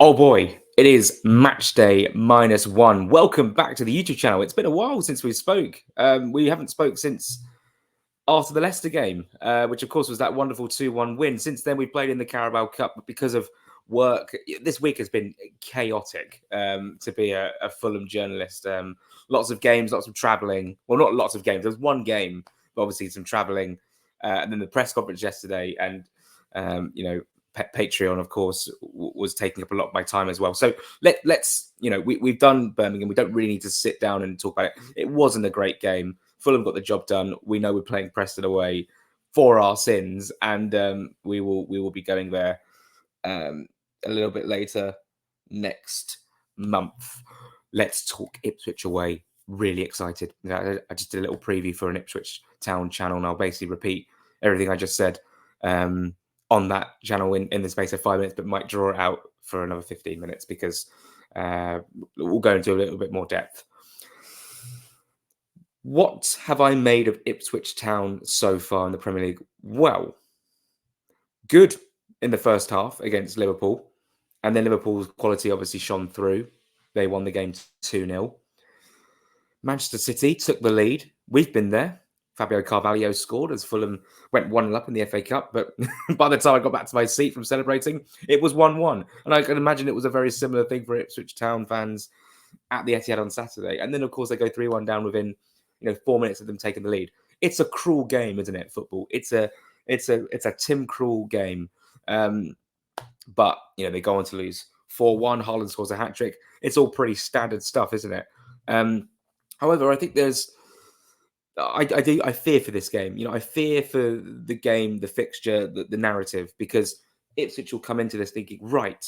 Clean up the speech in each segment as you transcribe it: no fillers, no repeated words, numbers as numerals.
Oh boy, it is match day -1. Welcome back to the YouTube channel. It's been a while since we spoke. We haven't spoke since after the Leicester game, which of course was that wonderful 2-1 win. Since then, we played in the Carabao Cup, but because of work, this week has been chaotic to be a Fulham journalist. Lots of games, lots of travelling. Well, not lots of games. There was one game, but obviously some travelling. And then the press conference yesterday and, Patreon, of course, was taking up a lot of my time as well. So let's, we've done Birmingham. We don't really need to sit down and talk about it. It wasn't a great game. Fulham got the job done. We know we're playing Preston away for our sins, and we will be going there a little bit later next month. Let's talk Ipswich away. Really excited. I just did a little preview for an Ipswich Town channel, and I'll basically repeat everything I just said on that channel in the space of 5 minutes, but might draw it out for another 15 minutes because we'll go into a little bit more depth. What have I made of Ipswich Town so far in the Premier League? Well, good in the first half against Liverpool, and then Liverpool's quality obviously shone through. They won the game 2-0. Manchester City took the lead. We've been there. Fabio Carvalho scored as Fulham went 1-0 up in the FA Cup. But by the time I got back to my seat from celebrating, it was 1-1. And I can imagine it was a very similar thing for Ipswich Town fans at the Etihad on Saturday. And then, of course, they go 3-1 down within 4 minutes of them taking the lead. It's a cruel game, isn't it, football? It's a Tim Krul game. But, they go on to lose 4-1. Haaland scores a hat-trick. It's all pretty standard stuff, isn't it? However, I think I fear for this game. I fear for the game, the fixture, the narrative, because Ipswich will come into this thinking, right,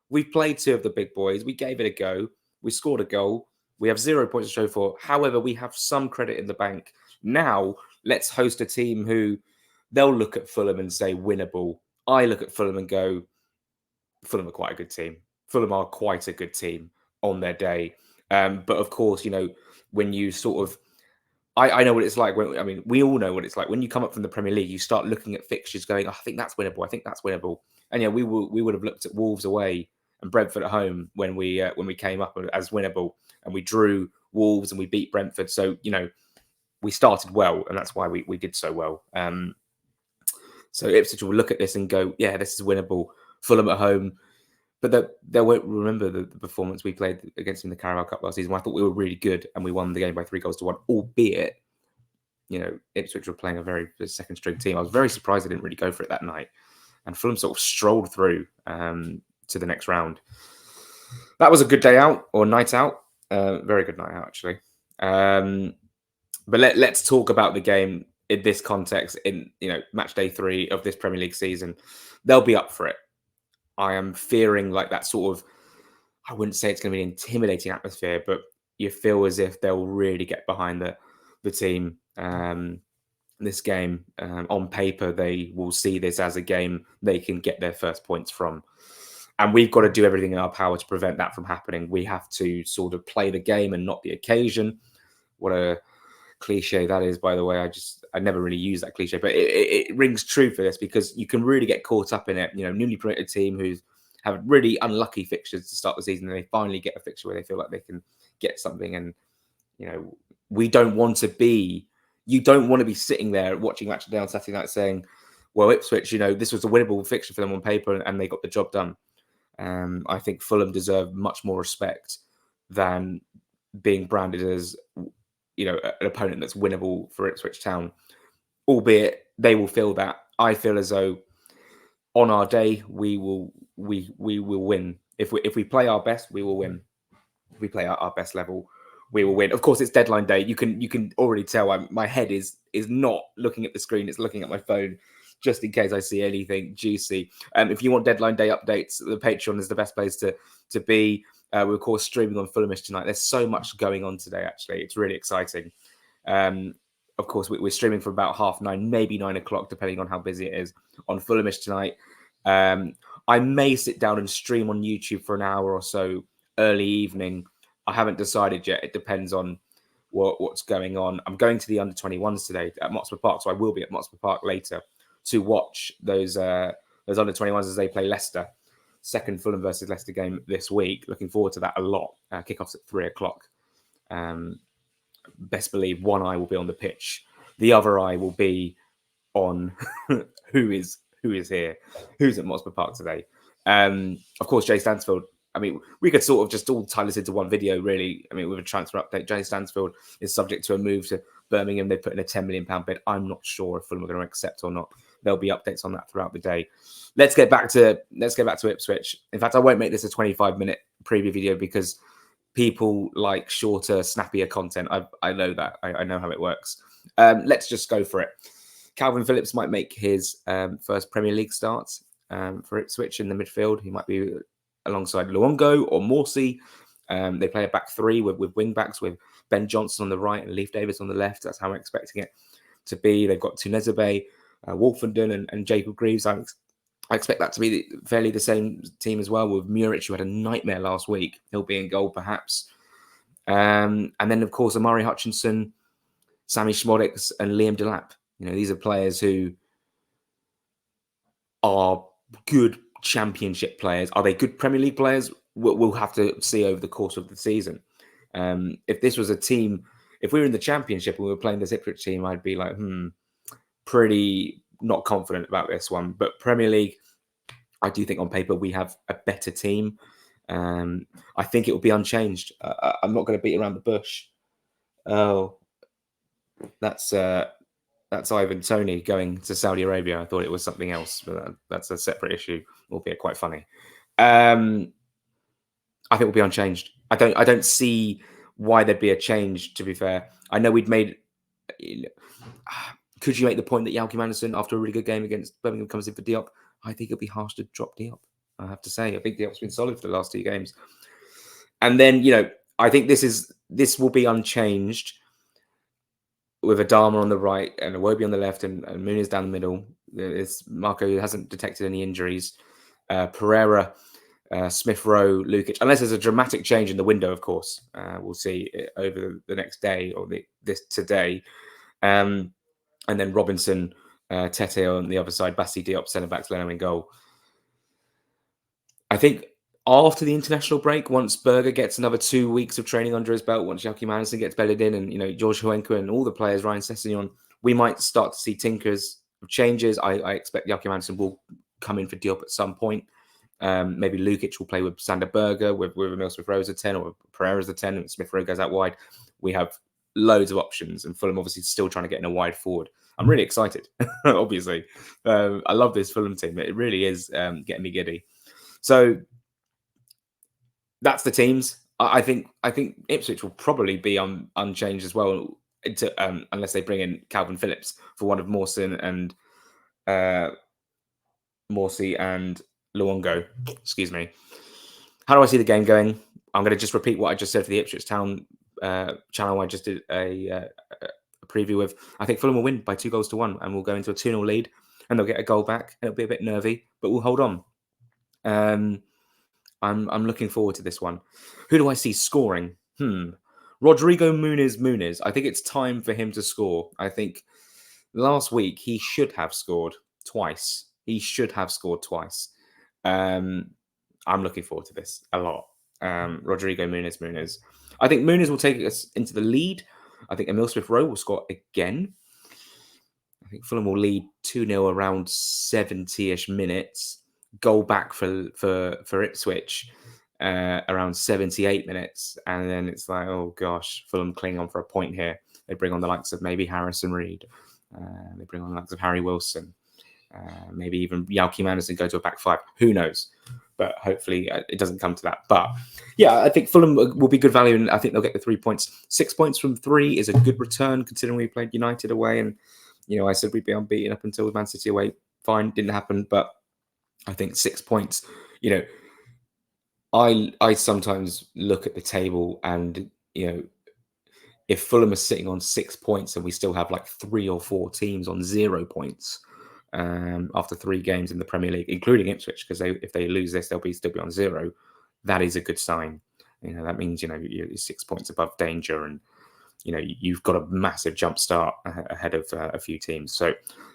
we've played two of the big boys. We gave it a go. We scored a goal. We have 0 points to show for. However, we have some credit in the bank. Now, let's host a team who they'll look at Fulham and say winnable. I look at Fulham and go, Fulham are quite a good team. Fulham are quite a good team on their day. But of course, when you sort of, I know what it's like. We all know what it's like when you come up from the Premier League. You start looking at fixtures, going, "Oh, I think that's winnable. I think that's winnable." And we would have looked at Wolves away and Brentford at home when we came up as winnable, and we drew Wolves and we beat Brentford. So we started well, and that's why we did so well. So Ipswich will look at this and go, "Yeah, this is winnable." Fulham at home. But they won't remember the performance we played against them in the Carabao Cup last season. I thought we were really good and we won the game by 3-1, albeit, Ipswich were playing a very second string team. I was very surprised they didn't really go for it that night. And Fulham sort of strolled through to the next round. That was a good day out or night out. Very good night out, actually. But let's talk about the game in this context in, match day 3 of this Premier League season. They'll be up for it. I am fearing like that sort of, I wouldn't say it's going to be an intimidating atmosphere, but you feel as if they'll really get behind the team. This game, on paper, they will see this as a game they can get their first points from. And we've got to do everything in our power to prevent that from happening. We have to sort of play the game and not the occasion. What a cliche that is, by the way. I never really use that cliche, but it rings true for this because you can really get caught up in it. Newly promoted team who's have really unlucky fixtures to start the season, and they finally get a fixture where they feel like they can get something. And we don't want to be. You don't want to be sitting there watching Match of the Day on Saturday night saying, "Well, Ipswich, this was a winnable fixture for them on paper, and they got the job done." I think Fulham deserve much more respect than being branded as an opponent that's winnable for Ipswich Town, albeit they will feel that. I feel as though on our day we will win. If we play our best, we will win. If we play our best level, we will win. Of course, it's deadline day. You can already tell my head is not looking at the screen; it's looking at my phone, just in case I see anything juicy. If you want deadline day updates, the Patreon is the best place to be. We're, of course, streaming on Fulhamish tonight. There's so much going on today, actually. It's really exciting. Of course, we're streaming from about 9:30, maybe 9 o'clock, depending on how busy it is, on Fulhamish tonight. I may sit down and stream on YouTube for an hour or so early evening. I haven't decided yet. It depends on what's going on. I'm going to the under-21s today at Motspur Park, so I will be at Motspur Park later to watch those under-21s as they play Leicester. second Fulham versus Leicester game this week. Looking forward to that a lot. Kickoffs at 3:00. Best believe one eye will be on the pitch. The other eye will be on who is here, who's at Motspur Park today. Of course, Jay Stansfield. I mean, we could sort of just all tie this into one video, really. I mean, with a transfer update, Jay Stansfield is subject to a move to Birmingham. They put in a £10 million bid. I'm not sure if Fulham are going to accept or not. There'll be updates on that throughout the day. Let's get back to Ipswich. In fact, I won't make this a 25-minute preview video because people like shorter, snappier content. I know that. I know how it works. Let's just go for it. Calvin Phillips might make his first Premier League start for Ipswich in the midfield. He might be alongside Luongo or Morsey. They play a back three with wing backs with Ben Johnson on the right and Leif Davis on the left. That's how I'm expecting it to be. They've got Tunezebe, Wolfenden and Jacob Greaves. I expect that to be fairly the same team as well, with Muric, who had a nightmare last week. He'll be in goal, perhaps. And then, of course, Amari Hutchinson, Sammy Schmodix and Liam Delap. These are players who are good Championship players. Are they good Premier League players? We'll have to see over the course of the season. If this was a team, if we were in the Championship and we were playing this Ipswich team, I'd be like, pretty not confident about this one. But Premier League, I do think on paper we have a better team. I think it will be unchanged. I'm not going to beat around the bush. Oh, that's Ivan Toney going to Saudi Arabia. I thought it was something else, but that's a separate issue, albeit quite funny. I think we'll be unchanged. I don't see why there'd be a change, to be fair. I know we'd made... Could you make the point that Yalki Manderson, after a really good game against Birmingham, comes in for Diop? I think it'd be harsh to drop Diop, I have to say. I think Diop's been solid for the last 2 games. And then, I think this will be unchanged with Adama on the right and Iwobi on the left and Muniz down the middle. Marco hasn't detected any injuries. Pereira, Smith Rowe, Lukic, unless there's a dramatic change in the window, of course. We'll see over the next day or today. And then Robinson, Tete on the other side, Basti Diop, centre-backs, Leno in goal. I think after the international break, once Berger gets another 2 weeks of training under his belt, once Yalki Manderson gets bedded in and, George Huenka and all the players, Ryan Sessegnon, we might start to see tinkers of changes. I expect Yalki Manderson will come in for Diop at some point. Maybe Lukic will play with Sander Berger, with Emil Smith-Rowe as a 10 or Pereira as a 10 and Smith-Rowe goes out wide. We have loads of options, and Fulham obviously still trying to get in a wide forward. I'm really excited, obviously. I love this Fulham team. It really is getting me giddy. So that's the teams. I think Ipswich will probably be unchanged as well, unless they bring in Calvin Phillips for one of Morsey and Luongo. Excuse me. How do I see the game going? I'm going to just repeat what I just said for the Ipswich Town channel. I just did a preview with. I think Fulham will win by 2-1, and we'll go into a 2-0 lead, and they'll get a goal back. It'll be a bit nervy, but we'll hold on. I'm looking forward to this one. Who do I see scoring? Rodrigo Muniz. I think it's time for him to score. I think last week he should have scored twice. I'm looking forward to this a lot. Rodrigo Muniz. I think Muniz will take us into the lead. I think Emil Smith-Rowe will score again. I think Fulham will lead 2-0 around 70-ish minutes. Goal back for Ipswich around 78 minutes. And then it's like, oh gosh, Fulham cling on for a point here. They bring on the likes of maybe Harrison Reed. They bring on the likes of Harry Wilson. Maybe even Yalki Manderson go to a back 5. Who knows? But hopefully it doesn't come to that. But yeah, I think Fulham will be good value, and I think they'll get the 3 points. 6 points from 3 is a good return, considering we played United away. And, I said we'd be unbeaten up until Man City away. Fine, didn't happen. But I think 6 points, I sometimes look at the table and, if Fulham are sitting on 6 points and we still have like 3 or 4 teams on 0 points, after 3 games in the Premier League, including Ipswich, because if they lose this, they'll still be on 0. That is a good sign. That means you're 6 points above danger, and you've got a massive jump start ahead of a few teams. So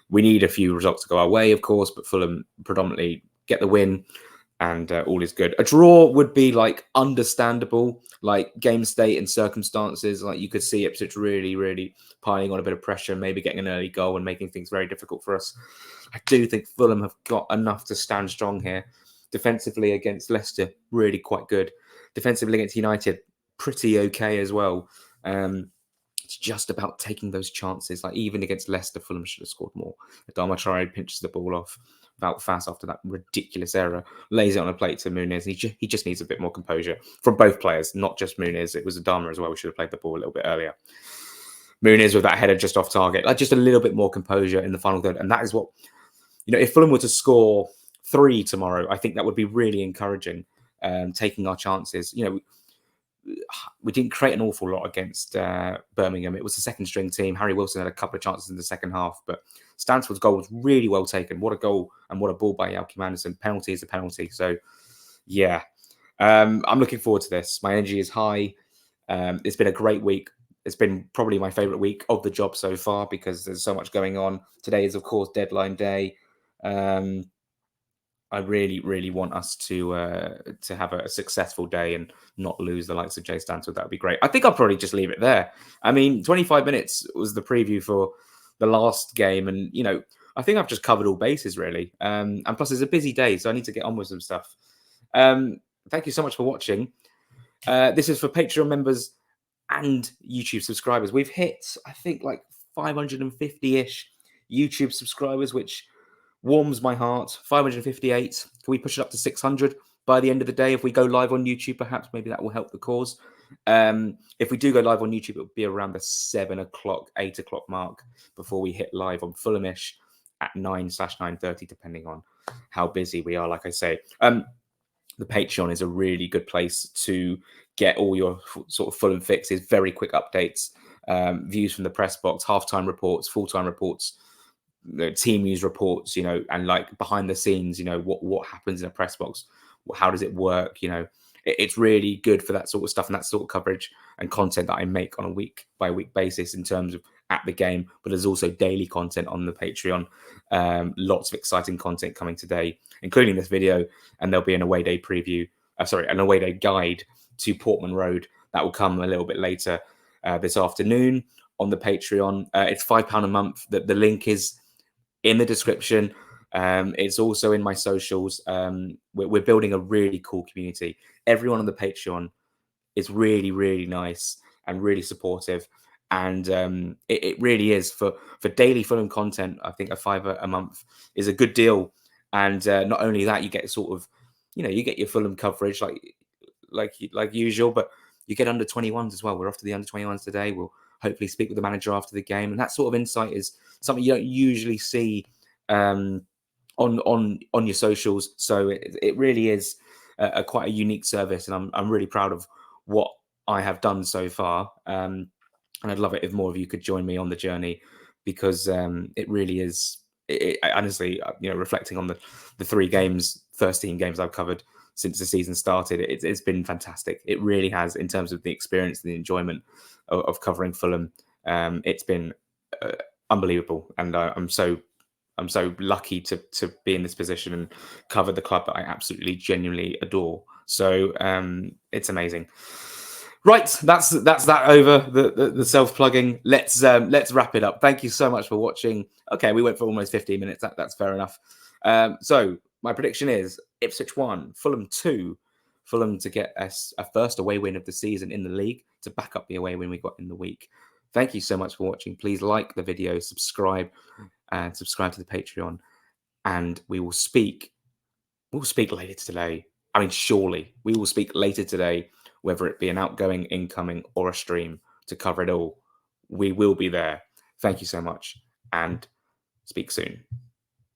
we need a few results to go our way, of course, but Fulham predominantly get the win. and all is good. A draw would be like understandable, like game state and circumstances. Like you could see Ipswich really, really piling on a bit of pressure, maybe getting an early goal and making things very difficult for us. I do think Fulham have got enough to stand strong here. Defensively against Leicester, really quite good. Defensively against United, pretty okay as well. It's just about taking those chances. Like even against Leicester, Fulham should have scored more. Adama Traore pinches the ball off about fast after that ridiculous error, lays it on a plate to Muniz. He just needs a bit more composure from both players, not just Muniz. It was Adama as well. We should have played the ball a little bit earlier. Muniz with that header just off target, like just a little bit more composure in the final third. And that is what, if Fulham were to score 3 tomorrow, I think that would be really encouraging, taking our chances. We didn't create an awful lot against Birmingham. It was the second string team. Harry Wilson had a couple of chances in the second half, but Stansford's goal was really well taken. What a goal and what a ball by Yalky Manderson. Penalty is a penalty. So, yeah, I'm looking forward to this. My energy is high. It's been a great week. It's been probably my favourite week of the job so far because there's so much going on. Today is, of course, deadline day. I really, really want us to have a successful day and not lose the likes of Jay Stansford. That would be great. I think I'll probably just leave it there. I mean, 25 minutes was the preview for the last game, and I think I've just covered all bases really. And plus, it's a busy day, so I need to get on with some stuff. Thank you so much for watching. This is for Patreon members and YouTube subscribers. We've hit, I think, like 550-ish YouTube subscribers, which warms my heart. 558. Can we push it up to 600 by the end of the day? If we go live on YouTube, perhaps maybe that will help the cause. If we do go live on YouTube, it will be around the 7 o'clock, 8 o'clock mark before we hit live on Fulhamish at 9/9:30, depending on how busy we are. Like I say, the Patreon is a really good place to get all your sort of Fulham fixes, very quick updates, views from the press box, halftime reports, full-time reports, team news reports, and like behind the scenes, what happens in a press box, how does it work, it's really good for that sort of stuff and that sort of coverage and content that I make on a week by week basis in terms of at the game. But there's also daily content on the Patreon, lots of exciting content coming today, including this video, and there'll be an away day preview, an away day guide to Portman Road that will come a little bit later this afternoon on the Patreon. It's £5 a month. The link is in the description. It's also in my socials. We're building a really cool community. Everyone on the Patreon is really, really nice and really supportive. And it really is for daily Fulham content. I think a £5 a month is a good deal. And not only that, you get sort of, you get your Fulham coverage like usual, but you get under 21s as well. We're off to the under 21s today. We'll hopefully speak with the manager after the game, and that sort of insight is something you don't usually see on your socials. So it really is quite a unique service, and I'm really proud of what I have done so far. And I'd love it if more of you could join me on the journey, because it really is. Honestly, reflecting on the 3 games, first team games I've covered since the season started, it's been fantastic. It really has, in terms of the experience and the enjoyment of covering Fulham. It's been unbelievable, and I'm so lucky to be in this position and cover the club that I absolutely genuinely adore. So it's amazing. Right, that's that over the self-plugging. Let's wrap it up. Thank you so much for watching. Okay, we went for almost 15 minutes. That's fair enough. So my prediction is Ipswich 1, Fulham 2. Fulham to get a first away win of the season in the league, to back up the away win we got in the week. Thank you so much for watching. Please like the video, subscribe to the Patreon, and we will speak. We'll speak later today. I mean, surely we will speak later today, whether it be an outgoing, incoming, or a stream, to cover it all. We will be there. Thank you so much, and speak soon.